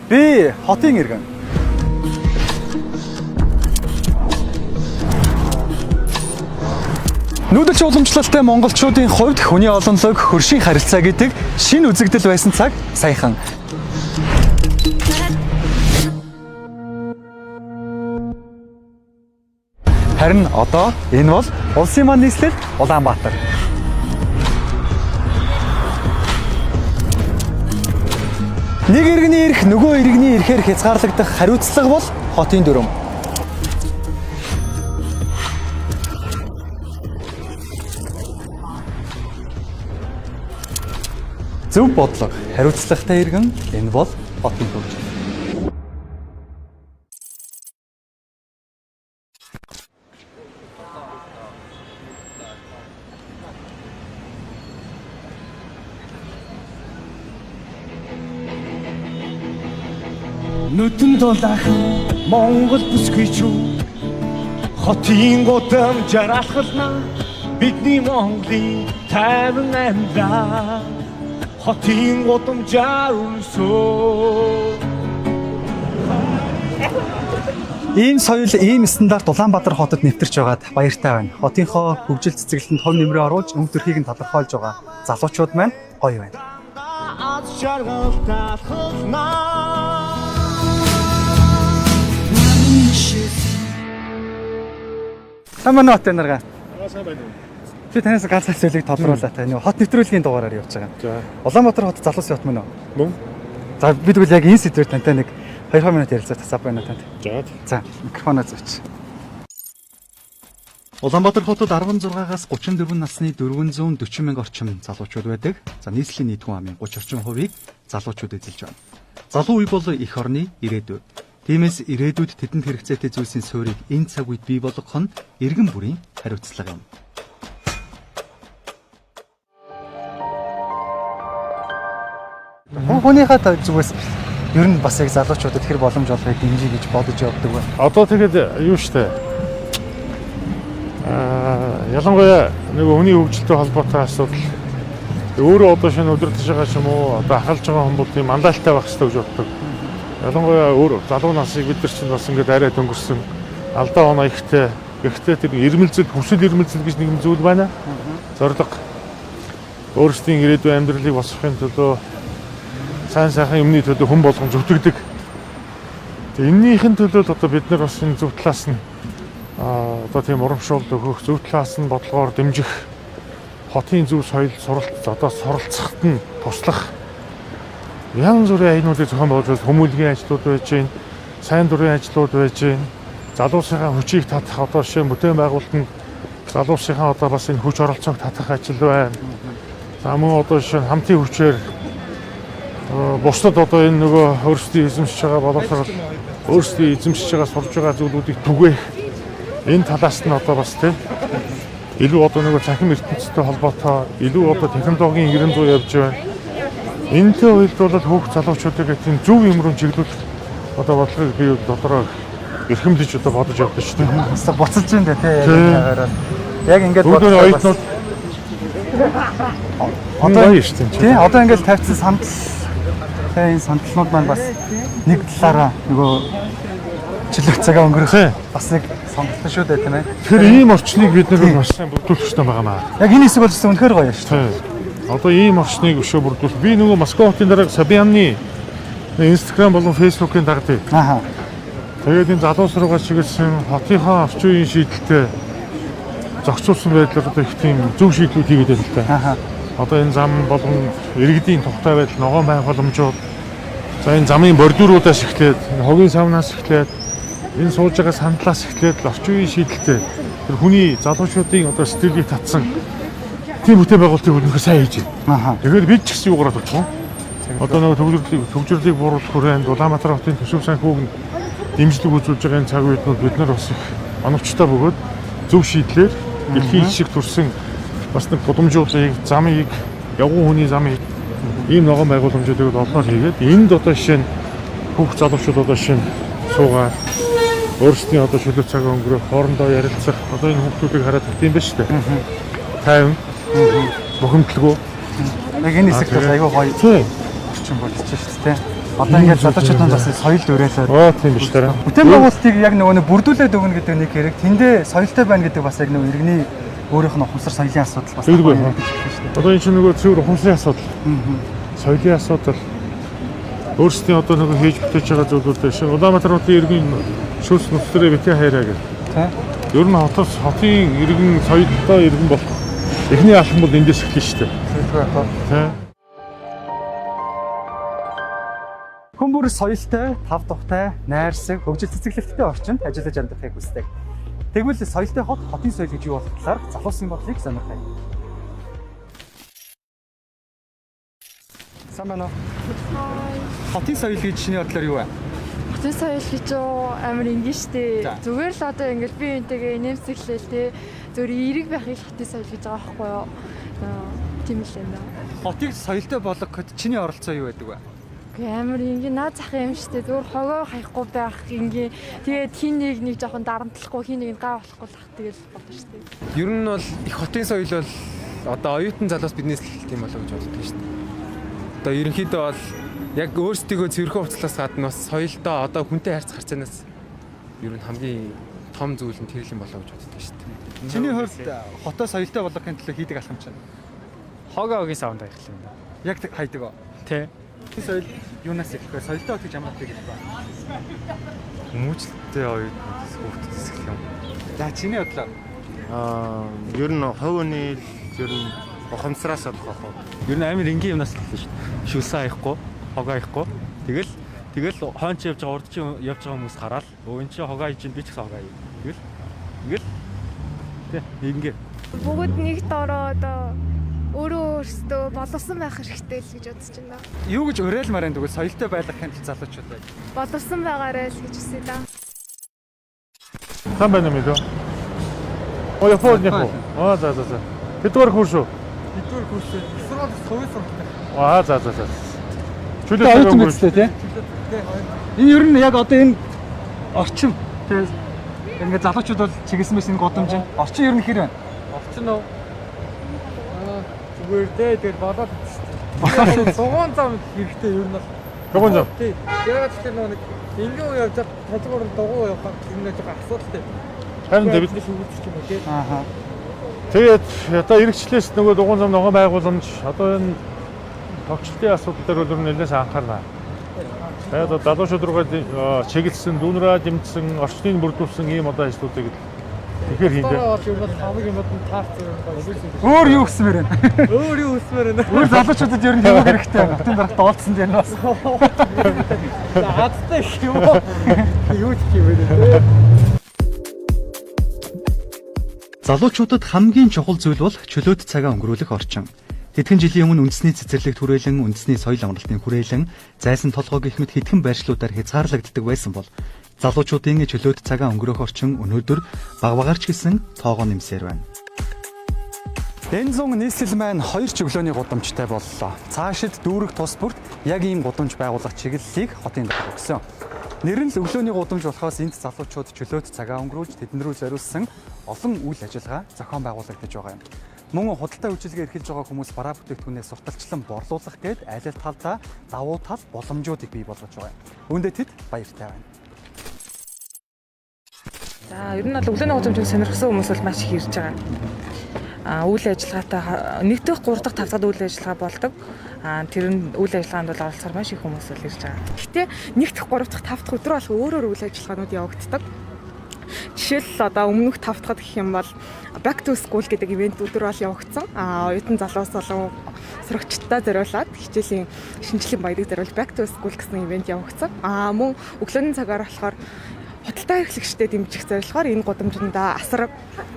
Би хотын иргэн. Нүүдэлч уламжлалтай монголчуудын хувьд хүний олонлог, хөршийн харилцаа гэдэг шинэ үзэгдэл байсан цаг саяхан. Харин одоо энэ бол улсын маань нийслэл Улаанбаатар. Нэг иргэний эрх нөгөө иргэний эрхээр хязгаарлагдах хариуцлага бол хотын дүрм. Зөв бодлого, хариуцлагатай иргэн энэ бол хотын хөгжил. Нүдэн дулаах Монгол бүсгүйчүү хотын гудам жаргална бидний Монголын тайван амьдрал хотын гудамжаар өрсөө. Ийм соёл, ийм стандарт Улаанбаатар хотод нэвтэрч байгаад баяртай байна. Хотынхоо хөгжил цэцэглэлтэнд хов нэмрээ оруулж өнгө төрхийг нь талархуулж байгаа залуучууд маань гоё байна. Таман хот энерга. Сайн байна уу? Би танаас ганц зүйлийг тодруулаа та. Нэг хот нэвтрүүлгийн дугаараар явж байгаа. За. Улаанбаатар хот залуус хот мөн үү? Мөн. За бид бол яг энэ сэдвээр тантай нэг 2 минут ярилцах тасаа байна танд. За. За, микрофоноо зөөч. Улаанбаатар хотод 16-аас 34 насны 440 мянга орчим залуучууд байдаг. За нийслэлийн нийт хүн амын 30 орчим хувийг залуучууд эзэлж байна. Залуу үе бол эх орны ирээдүй. Тиймээс ирээдүйд тэдэнд хэрэгцээтэй зүйлсийн суурийг энэ цаг үед бий болгох нь иргэн бүрийн хариуцлага юм. Хүнийхээ зүгээс ер нь бас яг залуучуудад хэр боломж олохыг дэмжиж гэж бодож явдаг байна. Одоо тэгээд юу штэ. Ялангуяа нэг хүний хөгжилтэй холбоотой асуудал. Өөрөө одоо шинэ удирдах байгаа ч юм уу, одоо ахалж байгаа хүмүүс тийм мандалттай байх хэрэгтэй гэж боддог. Ялангуяа өөр залуу насыг бид нар чинь бас ингээд арай дөнгөрсөн алдаа оноо ихтэй. Гэхдээ тэр ирмэлзэл, хүсэл ирмэлзэл гэж нэг зүйл байна. Зорилго өөрсдийн ирээдүйн амьдралыг босгохын төлөө сайн сайхан юмны төлөө хүн болгон зүтгэдэг. Тэгээ эннийхэн төлөө одоо бид нар бас энэ зөв талаас нь одоо тийм урамшуулт өгөх, зөв талаас нь бодлогоор дэмжих, хотын зөв соёл суралц одоо суралцахад нь туслах янз бүрийн аянуудыг зохион байгуулж хүмүүлгийн ажлууд байж гин, сайн дурын ажлууд байж гин, залуусынхаа хүчийг татах одоо жишээ бүтээн байгуулалтанд залуусынхаа одоо бас энэ хүч оролцоог татах ажил байна. За мөн одоо жишээ хамтын хүчээр бусдад одоо энэ нөгөө өөрсдийн эзэмшиж байгаа боловсрол, өөрсдийн эзэмшиж байгаа сурж байгаа зүйлүүдийг түгээх энэ талаас нь одоо бас тийм илүү одоо нөгөө цахим ертөнцтэй холбоотой, илүү одоо технологийн 90% явж байна. Энэтэй уялдуулаад хүүхд залуучуудыг тийм зөв юм руу чиглүүлэх одоо бодлогыг би дотроо эрхэмлэж одоо бодож явдаг шүү дээ. Хэвээ буцаж байна те. Яг ингээд бодож оюутнууд одоо шүү дээ. Тий, одоо ингээд тавьсан сандал энэ сандалнууд маань бас нэг талаараа нөгөө чөлөө цагаа өнгөрөх бас нэг сандалтай шүү дээ тийм ээ. Тэгэхээр ийм орчныг бид нар бас сайн бүрдүүлэх хэрэгтэй байгаа маа. Яг энэ хэсэг болсон үнэхээр гоё шүү дээ. Одоо ийм орчныг өшөө бүрдүүлэх. Би нөгөө Москва хотын дараа Сабианны Instagram болон Facebook-ийн дагдаг. Ааха. Тэгээд энэ залуус руугаа чиглэсэн хотынхоо орчин үеийн шийдэлтэй зохицуулсан байдлаар одоо их тийм зөв шийдлүүд хийгээд байна л та. Ааха. Одоо энэ зам болон иргэдийн тухтай байдал, ногоон байх боломжууд, за энэ замын бордюруудаас эхлээд, хогийн савнаас эхлээд, энэ сууж байгаа сандлаас эхлээд орчин үеийн шийдэлтэй тэр хүний залуучуудын одоо сэтгэлийг татсан тийм бүтээн байгуулалтыг хөлнөхөө сайн хийж байна. Ааха. Тэгэхээр бид ч гэсэн юугаар бодох вэ? Одоо нөгөө төгжрлийг бууруулах хүрээнд Улаанбаатар хотын төсөв санхүүг дэмжлэг үзүүлж байгаа энэ цаг үеийнүүд бид нар бас их оновчтой бөгөөд зөв шийдлээр дэлхийн жишг төрсэн бас нэг гудамжуудыг, замыг, явган хүний замыг ийм ногоон байгууламжуудыг олноор хийгээд энд одоо жишээ нь хүүхд залуучууд одоо жишээ нь суугаад өөрсдийн одоо чөлөө цагаа өнгөрөөх, хоорондоо ярилцах одоо энэ хүүхдүүдийг хараад тийм байна шүү дээ. Тайван, бухимдалгүй. Яг энэ хэсэгт бас аюу гоё орчин болчих шүү дээ. Одоо ингээд залуучуудад бас соёл дөрөөлөд. Оо тийм биш тарай. Бүтээн байгуулалтыг яг нөгөө бүрдүүлээд өгнө гэдэг нэг хэрэг. Тэндээ соёлтой байна гэдэг бас яг нөгөө иргэний өөрийнх нь ухамсар соёлын асуудал бас Тэггүй байна. Одоо энэ чинь нөгөө цэвэр ухамсарын асуудал. Соёлын асуудал. Өөрсдийн одоо нөгөө хийж бүтээж байгаа зүйлүүд шиг Улаанбаатар хотын иргэн шүүс нөхцөлөө битээ хайраа гэх. Тийм. Ер нь хотын иргэн соёлтой иргэн болох эхний алхам бол эндээс эхэлнэ шүү дээ. Тэггүй яг. Тийм. Хүмүүр соёлтой, тав тухтай, найрсаг, хөгжил цэцэглэгтэй орчинд ажиллаж амьдрахыг хүсдэг. Тэгвэл соёлтой хот, хотын соёл гэж юу болох талаар залуусын бодлыг сонирхъя. Сайн байна уу? Хотын соёл гэж чиний бодлоор юу вэ? Хотын соёл гэж амар ингийн штэ. За. Зүгээр л одоо ингээл би энтэйгээ нэмсэглээл те. Зүгээр эерэг байхыг хотын соёл гэж байгаа байхгүй юу? Тийм л юм даа. Хотыг соёлтой болгоход чиний оролцоо юу байдаг вэ? Амар ингийн наад зах юм штэ. Зүгээр хогоо хаяхгүй байх ингийн. Тэгээд хин нэг жоохон дарамтлахгүй, хин нэг гай болохгүй л хат тэгэл болно штэ. Ер нь бол их хотын соёл бол одоо оюутан залуус биднээс л хэлт юм болоо гэж боддог шүү дээ. Одоо ерөнхийдөө бол яг өөрсдийгөө цэвэрхэн хувцлаас гадна бас соёлдоо одоо хүнтэй харьцах харьцаанаас ер нь хамгийн том зүйл нь тэр юм болоо гэж боддог шүү дээ. Чиний хувьд хотоо соёлтой болгохын төлөө хийдэг алхам чинь Хогоогийн савнд аялах юм да. яг хайдаг оо. Тэ. Хотын соёл юунаас ирэх вэ? Соёлтой хот гэж ямар хэлдэг вэ? Хүмүүжлэлтэй оюутнаас хүүхдээс эхлэх юм. За чиний бодлоор Ер нь хувь хүний ер нь ухамсараас болох уу? Ер нь амар энгийн юмнаас л шүү дээ. Шүлсэн аяхгүй, хогоо аяхгүй. Тэгэл хойч явж байгаа урд чинь явж байгаа хүмүүс хараад өө эн чинь хогоо хийж би ч гэсэн хогоо хий. Тэгэл тэ ингээ. Бүгд нэг дороо одоо өөрөөсөө боловсон байх хэрэгтэй л гэж бодож байна. юу гэж уриалмаар энэ тэгвэл соёлтой байлгахын тулд залуучууд бай. Боловсон байгаарай л гэж хүсэе да. Сайн байна мэлөө. Оо япон. Аа за. Хэдгээр курс уу? Хэдгээр курс сургууль совет сургууль. Аа за. Чөлөө Оюутан мэдтэй тий. Энэ ер нь яг одоо энэ орчим тий ингээд залуучууд бол чиглэсмэс энэ годомж орчин ер нь хэр байна? Орчин уу? Зүгээр дээ тэгэл болоод байна. Сугуун зам хэрэгтэй ер нь бол. Сугуун зам. Тий. Яг ч нэг энгийн үе явж толгоор дугуй явах юм нэг жоохон асуудалтай. Харин дэвд. Шүүгч юм уу тий. Аа. Тэгээд одоо иргэчлээс нөгөө дугуун зам ногоон байгууламж одоо энэ товчлтын асуудал дээр бол нэлээс анхаарна. Тэгээд залуучууд руугаа чиглэсэн, дүүнрээ дэмжсэн, орчныг бүрдүүлсэн ийм одоо ажлуудыг тэгэхээр хийдэг. Ер нь хамаг юмуд нь таарсан юм байна. Өөр юу гэсмээр байна? Өөр юу үсмээр байна. Өөр залуучуудад ер нь юу хэрэгтэй байна? Хотын дарагт доолцсон дээр бас. Хаттай юм уу? Юу ч юм бэ? Залуучуудад хамгийн чухал зүйл бол чөлөөт цагаа өнгөрүүлэх орчин. Хэдхэн жилийн өмнө үндэсний цэцэрлэгт хүрээлэн, үндэсний соёл амралтын хүрээлэн, зайсан толгой гэх мэт хэдхэн байршлуудаар хязгаарлагддаг байсан бол залуучуудын чөлөөт цагаа өнгөрөөх орчин өнөөдөр багагарч гисэн тоогоо нэмсээр байна. Дэнзон нийслэл маань 2 чиглэлийн гудамжтай боллоо. Цаашид дүүрэг тус бүрт яг ийм гудамж байгуулах чиглэлийг хотын дарга өгсөн. Нэр нь л өглөөний гудамж болохоос энд залуучууд чөлөөт цагаа өнгөрүүлж тэдэн рүү зориулсан олон үйл ажиллагаа зохион байгуулагдаж байгаа юм. Мөн худалдаа үйлчилгээ эрхэлж байгаа хүмүүс бараа бүтээгдэхүүнээ сурталчлан борлуулах гээд аль аль талдаа давуу тал боломжуудыг бий болгож байгаа юм. Үүндээ тэд баяртай байна. За ер нь бол өглөөний гудамжийг сонирхсан хүмүүс бол маш их ирж байгаа. Үйл ажиллагаатай 1 дахь 3 дахь 5 дахь үйл ажиллагаа болдог. Тэр нь үйл ажиллагаанд бол оролцохоор маш их хүмүүс л ирж байгаа. Гэтэ 1 дахь 3 дахь 5 дахь өдрөө болох өөрөөр үйл ажиллагаанууд явагддаг. Жишээл одоо өмнөх 5 дахь гэх юм бол Back to School гэдэг ивент өдөр бол явагдсан. Оюутан залуус болон сурагчдаа зориулаад хичээлийн шинжилгээ баярыг зориулж Back to School гэсэн ивент явагдсан. Мөн өглөөний цагаар болохоор худалдаа эрхлэгчдэд дэмжих зорилгоор энэ гудамжиндаа асар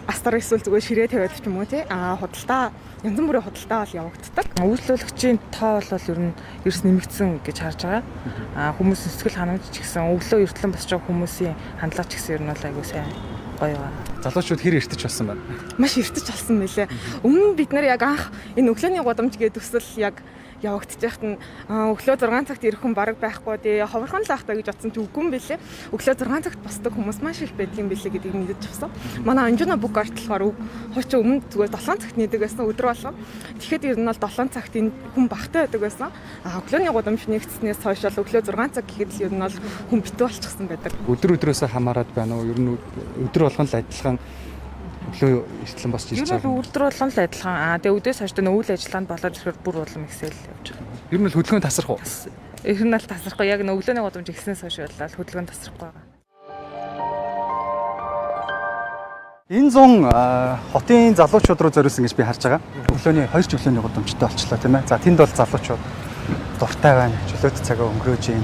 эсвэл зүгээр ширээ тавиад ч юм уу тий худалдаа янз бүрийн худалдаа бол явагддаг. Үйлчлүүлэгчийн тоо бол ер нь ерс нэмэгдсэн гэж харж байгаа. Хүмүүсийн сэтгэл ханамж ч гэсэн өглөө эртлэн босч байгаа хүмүүсийн хандлага ч гэсэн ер нь бол айгүй сайн гоё байна. Залуучууд хэр эртэж болсон байна? Маш эртэж болсон мэлээ. Өмнө бид нар яг анх энэ өглөөний гудамж гэдэг төсөл яг явагдчих яхад нь өглөө 6 цагт ирэх хүн бараг байхгүй тий ховорхон л ахтаа гэж бодсон ч үгүй юм билээ. Өглөө 6 цагт босдог хүмүүс маш их байдаг юм билээ гэдгийг мэдэж авсан. Манай Анжуна бук арт болохоор хуучин өмнө зүгээр 7 цагт нэдэг байсан өдөр болгоо. Тэгэхэд ер нь бол 7 цагт энэ хүн багтаа байдаг байсан. Өглөөний гудамж нэгдснээс хойш бол өглөө 6 цаг гэхэд л ер нь бол хүн битүү болчихсон байдаг. Өдрөөсөө хамаарат байна уу? Ер нь өдөр болгон л адилхан өглөө эртлэн босч ирж байгаа. Ер нь өдөр болгон л адилхан. Тэгээ өдөөс хойш дэ үйл ажиллагаанд болоод ирэхээр бүр улам ихсэл явж байгаа. Ер нь л хөдөлгөөн тасрах уу? Ер нь л тасрахгүй. Яг өглөөний гудамж ихснээс хойш болоод хөдөлгөөн тасрахгүй байгаа. Энэ зун хотын залуучууд руу зориулсан гэж би харж байгаа. Өглөөний 2 өглөөний гудамжтай болчлоо тийм ээ. За тэнд бол залуучууд дуртай байна. Чөлөөт цагаа өнгөрөөж юм.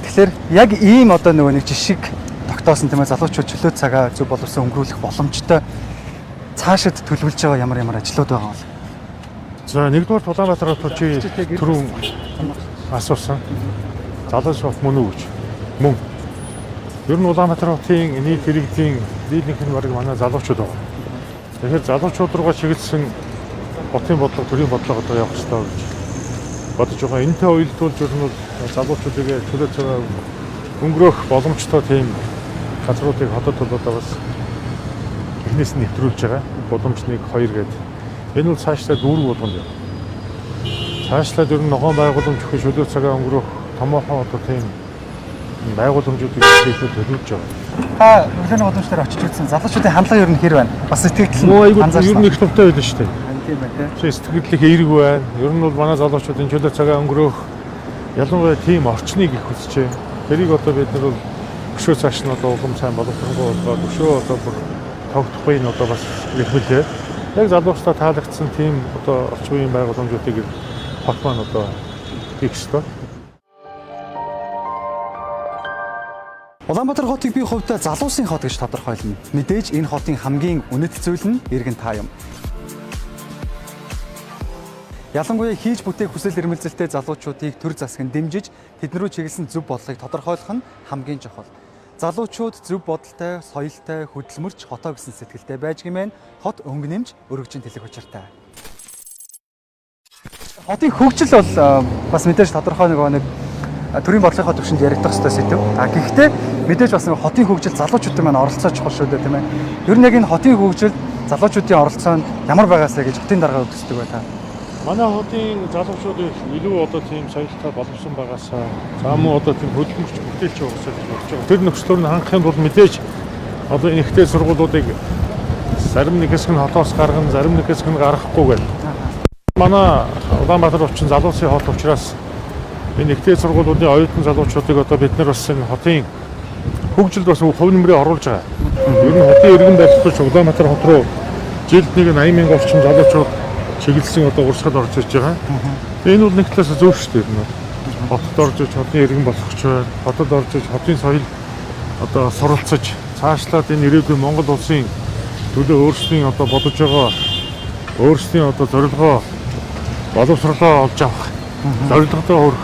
Тэгэхээр яг ийм одоо нөгөө нэг жишг тогтоосон тийм ээ залуучууд чөлөөт цагаа зөв боловсон өнгөрүүлэх боломжтой цаашид төлөвлөж байгаа ямар ажлууд байгаа бол. За нэгдүгээр Улаанбаатар хотын түрүүн асуусан. Залуус хот мөн үү гэж. Мөн. Ер нь Улаанбаатар хотын нийт иргэдийн дийлэнх нь бараг манай залуучууд байна. Тэгэхээр залуучууд руугаа чиглэсэн хотын бодлого, төрийн бодлого одоо явах хэрэгтэй гэж бодож байгаа. Энэтэй уялдуулж ер нь залуучуудыг чөлөөт цагаа өнгөрөөх боломжтой тийм газруудыг хотод одоо бас эхнээс нь нэвтрүүлж байгаа. Боломж 1, 2 гэдэг. Энэ бол цаашлаад дүүрэг болгоно. Цаашлаад ер нь ногоон байгууламж өгөх чөлөөт цагаа өнгөрөөх томоохон одоо тийм байгууламжуудыг хийхэд төлөвлөж байгаа. Та өглөөний гудамж дээр очиж үзсэн залуучуудын хандлага ер нь хэр байна? Бас сэтгэл анзаарсан. Ер нь их төвтэй байдаг шүү дээ. Тийм байна тийм. Сэтгэл их эерэг байна. Ер нь бол манай залуучуудын чөлөөт цагаа өнгөрөөх ялангуяа тийм орчныг их хүсчээ. Тэрийг одоо бид нар бол өшөө цааш нь одоо улам сайн боловсронгуй болоод өшөө одоо бүр тогтохгүй нь одоо бас ихмэлээ. Яг залуучдаа таалагдсан тийм одоо орчин үеийн байгууламжуудыг хот маань одоо хийх ёстой. Улаанбаатар хотыг би хувьдаа залуусын хот гэж тодорхойлно. Мэдээж энэ хотын хамгийн үнэт зүйл нь иргэн та юм. Ялангуяа хийж бүтээх хүсэл эрмэлзэлтэй залуучуудыг төр засгийн дэмжиж тэднэрүү чиглэсэн зөв бодлогыг тодорхойлох нь хамгийн чухал. Залуучууд зөв бодолтой, соёлтой, хөдөлмөрч хотоо гэсэн сэтгэлтэй байж гэмээр хот өнгө нэмж өргөжин тэлэх учиртай. Хотын хөгжил бол бас мэдээж тодорхой нэг төрийн бодлогын төвшөнд яригдах ёстой сэдв. Гэхдээ мэдээж бас хотын хөгжил залуучуудын маань оролцоо чухал шүү дээ тийм ээ. Ер нь яг энэ хотын хөгжил залуучуудын оролцоонд ямар байгаасаа гэж хотын дарга үздэг бай та. Манай хотын залуучууд илүү одоо тийм соёлтой боловсон байгаасаа за мөн одоо тийм хөдөлмөрч бүтээлч уусаа гэж бодож байгаа. Тэр нөхцлөөр нь хангах юм бол мэдээж одоо энэ ихтэй сургуулиудыг зарим нэг хэсэг нь хотоос гаргана, зарим нэг хэсэг нь гаргахгүй гэл. Манай Улаанбаатар очин залуусын хот учраас энэ ихтэй сургуулиудын оюутан залуучуудыг одоо бид нар бас энэ хотын хөгжилд бас хувь нэмрээ оруулж байгаа. Ер нь хотын иргэн барилгч Улаанбаатар хот руу жилд нэг 80,000 орчим залуучууд чиглэсэн одоо урсгал орж иж байгаа. Энэ бол нэг талаас зөв шүү дээ. Хотод орж иж хотын иргэн болох ч байна. Хотод орж иж хотын соёл одоо суралцаж цаашлаад энэ ирээдүйн Монгол улсын төлөө өөрсдийн одоо бодож байгаа өөрсдийн одоо зорилгоо боловсруулалтаа олж авах. Зорилготой хүрэх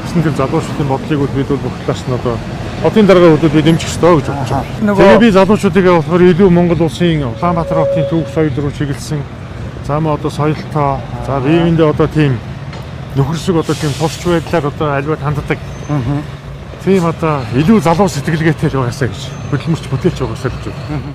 гэсэн тэр залуучуудын бодлыг бид бол бүх талаас нь одоо хотын дарга хөдөлд бид дэмжих ёстой гэж бодож байна. Тэгээ би залуучуудыг болохоор илүү Монгол улсын Улаанбаатар хотын төв соёл руу чиглэсэн заамаа одоо соёлтой за биеиндээ одоо тийм нөхөрсөг одоо тийм тусч байдлаар одоо альваад ханддаг. Тийм одоо илүү залуу сэтгэлгээтэй байгаасаа гэж хөдөлмөрч бүтээлч байгаасаа гэж байна.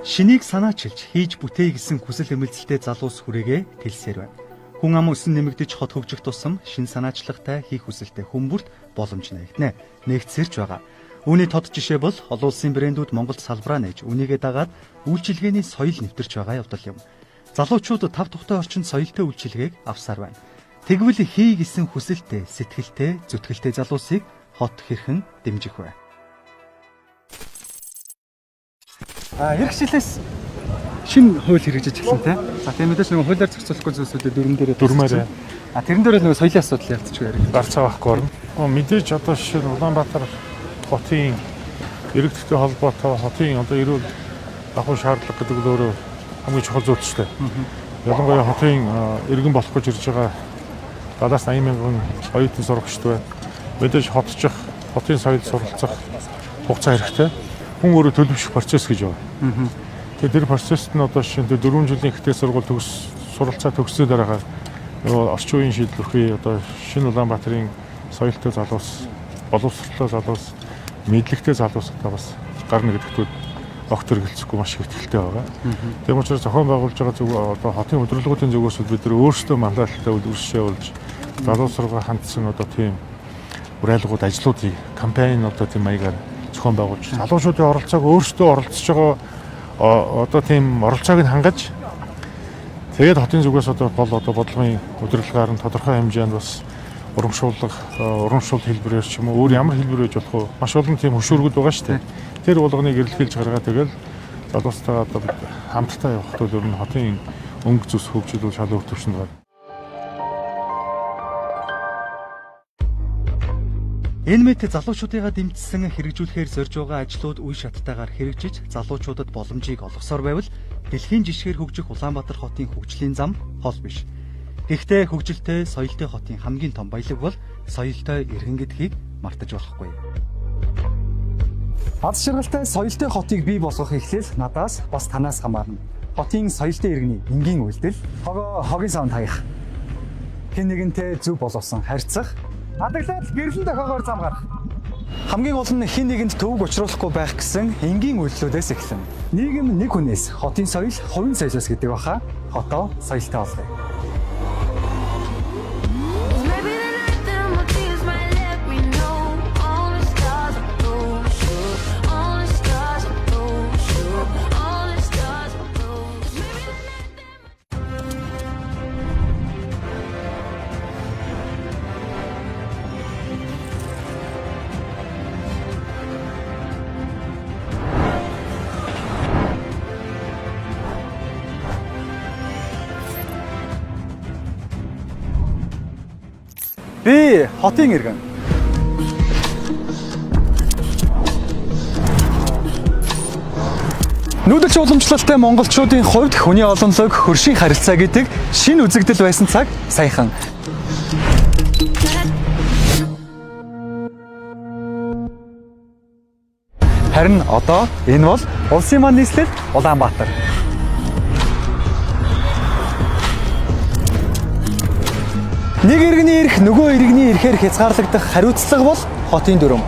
Шинийг санаачилж хийж бүтэе гэсэн хүсэл эмэлзэлтэй залуус хүрээгээ тэлсээр байна. Хүн ам өсөн нэмэгдэж хот хөгжих тусам шин санаачлагтай хийх хүсэлтэй хүмүүрт боломж нэгтнэ. Нэгтсэрч байгаа. Үүний тод жишээ бол олон улсын брэндүүд Монголд салбараа нээж үнийгээ дагаад үйлчилгээний соёл нэвтэрч байгаа явдал юм. Залуучууд тав тухтай орчинд соёлтой үйлчилгээг авсаар байна. Тэгвэл хий гэсэн хүсэлтэй, сэтгэлтэй, зүтгэлтэй залуусыг хот хэрхэн дэмжих вэ? Эх жилээс шинэ хууль хэрэгжиж эхэлсэн те. За тийм мэдээж нэг хуулиар зохицуулахгүй зүйлсүүдээ дөрмээр. Тэрэн дээр л нэг соёлын асуудал ялцчих яриа. Гарцаа байхгүй орно. Мэдээж одоо жишээ нь Улаанбаатар хотын иргэдтэй холбоотой хотын одоо эрүүл ахуй шаардлага гэдэг нь өөрөө хамгийн чухал зүйл шүү дээ. Ялангуяа хотын иргэн болох гэж ирж байгаа 70,000 оюутан сурагчд байна. Мэдээж хотчих, хотын соёл суралцах хугацаа хэрэгтэй. хүн өөрөө төлөвшөх процесс гэж байна. Тэгээд тэр процессд нь одоо жишээ нь 4 жилийн ихтэй сургууль суралцаа төгссөн дараагаар нөгөө орчин үеийн шийдвэрхий одоо шинэ Улаанбаатарын соёлтой залуус, боловсролтой залуус, мэдлэгтэй залуустай бас гарна гэдэгтүүд огт хэрэгэлцэхгүй маш их ихтэй байгаа. Тийм учраас зохион байгуулж байгаа зөв одоо хотын өдрөлгүүдийн зүгээс бид нар өөрсдөө мандаттай үйлдвэршээ болж залуус руугаа хандсан одоо тийм урайлгууд ажлуудыг кампайн одоо тийм маягаар зохион байгуулж залуучуудын оролцоог өөрсдөө оролцож байгаа одоо тийм оролцоог нь хангаж тэгээд хотын зүгээс одоо бодлогын удирдлагаар нь тодорхой хэмжээнд бас урамшуул хэлбэрээр ч юм уу өөр ямар хэлбэр байж болох вэ? Маш олон тийм хөшөөргүүд байгаа шүү дээ. Тэр болгоныг эрэлхийлж гаргаад тэгэл залуустайгаа одоо бид хамтдаа явах тул ер нь хотын өнгө зүс хөгжил шал өөр төвшөнд байна. Энэ мэт залуучуудыгаа дэмжсэн хэрэгжүүлэхээр зорж байгаа ажлууд үе шаттайгаар хэрэгжиж залуучуудад боломжийг олгосоор байвал дэлхийн жишгээр хөгжих Улаанбаатар хотын хөгжлийн зам хол биш. Гэхдээ хөгжилтэй, соёлтой хотын хамгийн том баялаг бол соёлтой иргэн гэдгийг мартаж болохгүй. Аз жаргалтай соёлтой хотыг бий болгох эхлэл надаас бас танаас хамаарна. Хотын соёлтой иргэний энгийн үйлдэл, хогийн савнд хаях, хэн нэгэнтэй зөв боловсон харьцах, адаглал гэрлэн дохоогоор зам гарах. Хамгийн гол нь хэн нэгэнд төвөг учруулахгүй байх гэсэн энгийн үйлдэлүүдээс эхэлнэ. Нийгэм нэг хүнээс хотын соёл, хувийн соёлоос гэдэг баха. Хотоо соёлтой болгоё. Би хотын иргэн. Нүүдэлч уламжлалтай монголчуудын хувьд хүний олонлог, хөршийн харилцаа гэдэг шинэ үзэгдэл байсан цаг саяхан. Харин одоо энэ бол улсын маань нийслэл Улаанбаатар. Нэг иргэний эрх нөгөө иргэний эрхээр хязгаарлагдах хариуцлага бол хотын дүрм.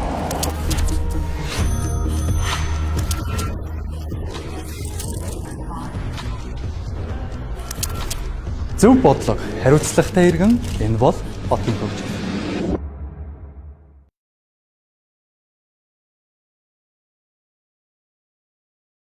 Зөв бодлого, хариуцлагатай иргэн энэ бол хотын хөгжил.